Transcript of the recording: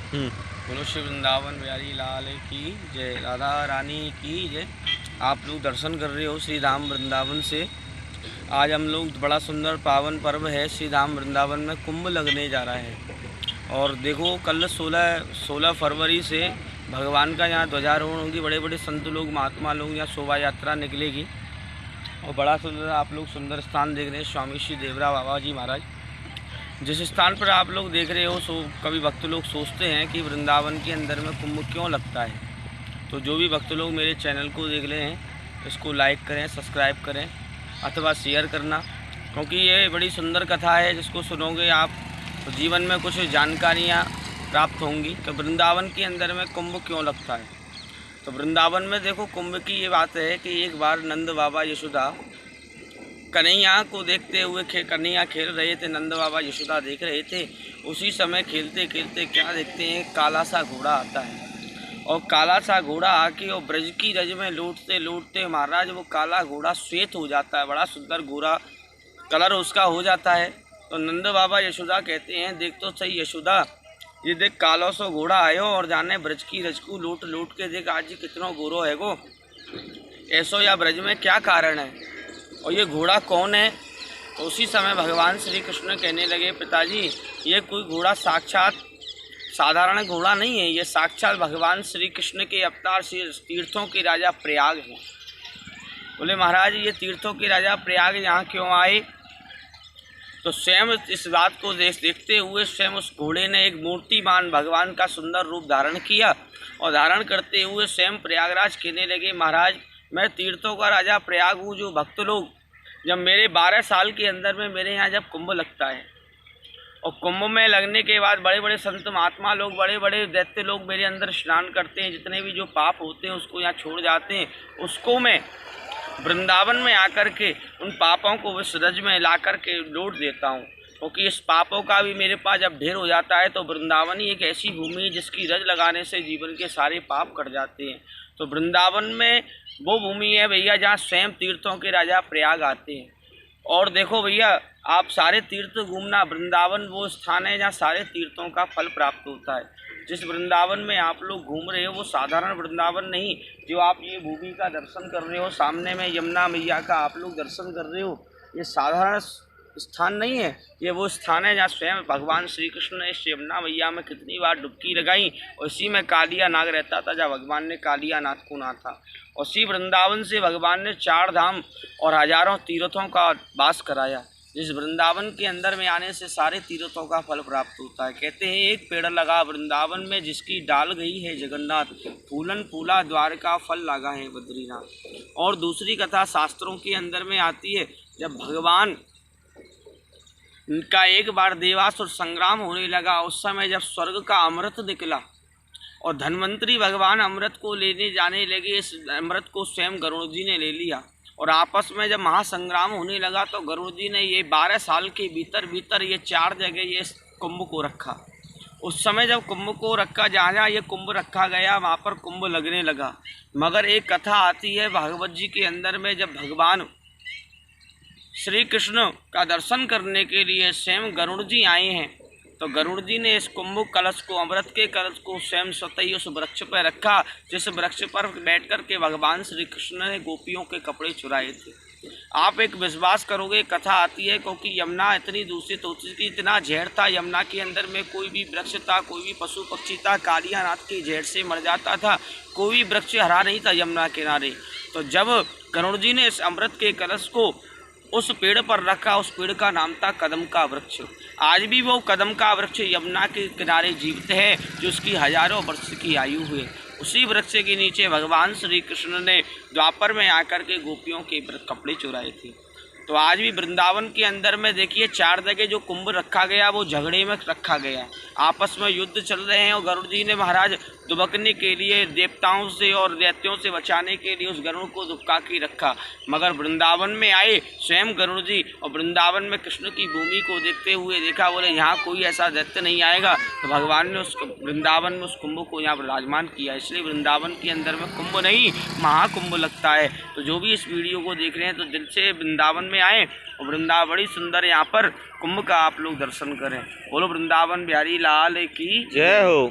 बोलो श्री वृंदावन बिहारी लाल की जय, राधा रानी की जय। आप लोग दर्शन कर रहे हो श्री धाम वृंदावन से। आज हम लोग बड़ा सुंदर पावन पर्व है, श्री धाम वृंदावन में कुंभ लगने जा रहा है। और देखो कल 16 फरवरी से भगवान का यहाँ ध्वजारोहण होगी। बड़े बड़े संत लोग, महात्मा लोग यहाँ शोभा यात्रा निकलेगी। और बड़ा सुंदर आप लोग सुंदर स्थान देख रहे हैं, स्वामी श्री देवरा बाबा जी महाराज। जिस स्थान पर आप लोग देख रहे हो, कभी भक्त लोग सोचते हैं कि वृंदावन के अंदर में कुंभ क्यों लगता है। तो जो भी भक्त लोग मेरे चैनल को देख रहे हैं, इसको लाइक करें, सब्सक्राइब करें अथवा शेयर करना, क्योंकि ये बड़ी सुंदर कथा है। जिसको सुनोगे आप तो जीवन में कुछ जानकारियाँ प्राप्त होंगी कि वृंदावन के अंदर में कुंभ क्यों लगता है। तो वृंदावन में देखो कुंभ की ये बात है कि एक बार नंद बाबा यशोदा कन्हैया को देखते हुए कन्हैया खेल रहे थे। नंद बाबा यशोदा देख रहे थे। उसी समय खेलते खेलते क्या देखते हैं, काला सा घोड़ा आता है। और काला सा घोड़ा आके और ब्रज की रज में लौटते लौटते महाराज वो काला घोड़ा श्वेत हो जाता है। बड़ा सुंदर गोरा कलर उसका हो जाता है। तो नंद बाबा यशोदा कहते हैं, देख तो सही यशोदा, ये देख कालो सो घोड़ा आयो और जाने ब्रज की रज को लौट लौट के देख आज कितना गोरो है गो, ऐसो या ब्रज में क्या कारण है और ये घोड़ा कौन है। तो उसी समय भगवान श्री कृष्ण कहने लगे, पिताजी ये कोई घोड़ा साक्षात साधारण घोड़ा नहीं है, ये साक्षात भगवान श्री कृष्ण के अवतार श्री तीर्थों के राजा प्रयाग हैं। बोले महाराज ये तीर्थों के राजा प्रयाग यहाँ क्यों आए। तो स्वयं इस बात को देखते हुए स्वयं उस घोड़े ने एक मूर्तिमान भगवान का सुंदर रूप धारण किया। और धारण करते हुए स्वयं प्रयागराज कहने लगे, महाराज मैं तीर्थों का राजा प्रयाग हूँ। जो भक्त लोग जब मेरे 12 साल के अंदर में मेरे यहाँ जब कुंभ लगता है और कुंभ में लगने के बाद बड़े बड़े संत महात्मा लोग, बड़े बड़े दैत्य लोग मेरे अंदर स्नान करते हैं। जितने भी जो पाप होते हैं उसको यहाँ छोड़ जाते हैं। उसको मैं वृंदावन में आकर के उन पापों को इस रज में ला कर के लौट देता हूँ, क्योंकि इस पापों का भी मेरे पास जब ढेर हो जाता है। तो वृंदावन ही एक ऐसी भूमि है जिसकी रज लगाने से जीवन के सारे पाप कट जाते हैं। तो वृंदावन में वो भूमि है भैया जहाँ स्वयं तीर्थों के राजा प्रयाग आते हैं। और देखो भैया आप सारे तीर्थ घूमना, वृंदावन वो स्थान है जहाँ सारे तीर्थों का फल प्राप्त होता है। जिस वृंदावन में आप लोग घूम रहे हो वो साधारण वृंदावन नहीं। जो आप ये भूमि का दर्शन कर रहे हो, सामने में यमुना मैया का आप लोग दर्शन कर रहे हो, ये साधारण स्थान नहीं है। ये वो स्थान है जहाँ स्वयं भगवान श्री कृष्ण ने इस यमुना मैया में कितनी बार डुबकी लगाई। और इसी में कालिया नाग रहता था जहाँ भगवान ने कालिया नाथ को नाथा। उसी वृंदावन से भगवान ने 4 धाम और हजारों तीर्थों का वास कराया। जिस वृंदावन के अंदर में आने से सारे तीर्थों का फल प्राप्त होता है। कहते हैं एक पेड़ लगा वृंदावन में जिसकी डाल गई है जगन्नाथ, फूलन फूला द्वारका फल लगा है बद्रीनाथ। और दूसरी कथा शास्त्रों के अंदर में आती है, जब भगवान का एक बार देवासुर संग्राम होने लगा, उस समय जब स्वर्ग का अमृत निकला और धन्वंतरी भगवान अमृत को लेने जाने लगे, इस अमृत को स्वयं गरुड़ जी ने ले लिया। और आपस में जब महासंग्राम होने लगा तो गरुड़ जी ने ये 12 साल के भीतर ये 4 जगह ये कुंभ को रखा। उस समय जब कुंभ को रखा, जहाँ जहाँ ये कुंभ रखा गया वहाँ पर कुंभ लगने लगा। मगर एक कथा आती है भागवत जी के अंदर में, जब भगवान श्री कृष्ण का दर्शन करने के लिए स्वयं गरुड़ जी आए हैं, तो गरुड़ जी ने इस कुंभ कलश को, अमृत के कलश को स्वयं स्वतः ही उस वृक्ष पर रखा, जिस वृक्ष पर बैठ कर के भगवान श्री कृष्ण ने गोपियों के कपड़े चुराए थे। आप एक विश्वास करोगे, कथा आती है क्योंकि यमुना इतनी दूषित होती थी, इतना जहर था यमुना के अंदर में, कोई भी वृक्ष था, कोई भी पशु पक्षी था, कालिया नाथ के जहर से मर जाता था। कोई भी वृक्ष हरा नहीं था यमुना किनारे। तो जब गरुड़ जी ने इस अमृत के कलश को उस पेड़ पर रखा, उस पेड़ का नाम था कदम का वृक्ष। आज भी वो कदम का वृक्ष यमुना के किनारे जीवित है, जो उसकी हजारों वर्ष की आयु है। उसी वृक्ष के नीचे भगवान श्री कृष्ण ने द्वापर में आकर के गोपियों के कपड़े चुराए थे। तो आज भी वृंदावन के अंदर में देखिए 4 जगह जो कुंभ रखा गया वो झगड़े में रखा गया है। आपस में युद्ध चल रहे हैं और गरुड़ जी ने महाराज दुबकने के लिए, देवताओं से और दैत्यों से बचाने के लिए उस गरुड़ को दुबका के रखा। मगर वृंदावन में आए स्वयं गरुड़ जी और वृंदावन में कृष्ण की भूमि को देखते हुए देखा, बोले यहाँ कोई ऐसा दैत्य नहीं आएगा। तो भगवान ने उस वृंदावन में उस कुंभ को यहाँ विराजमान किया। इसलिए वृंदावन के अंदर में कुंभ नहीं महाकुंभ लगता है। तो जो भी इस वीडियो को देख रहे हैं तो दिल से वृंदावन में आए और वृंदावन बड़ी सुंदर यहाँ पर कुंभ का आप लोग दर्शन करें। बोलो वृंदावन बिहारी लाल की जय हो।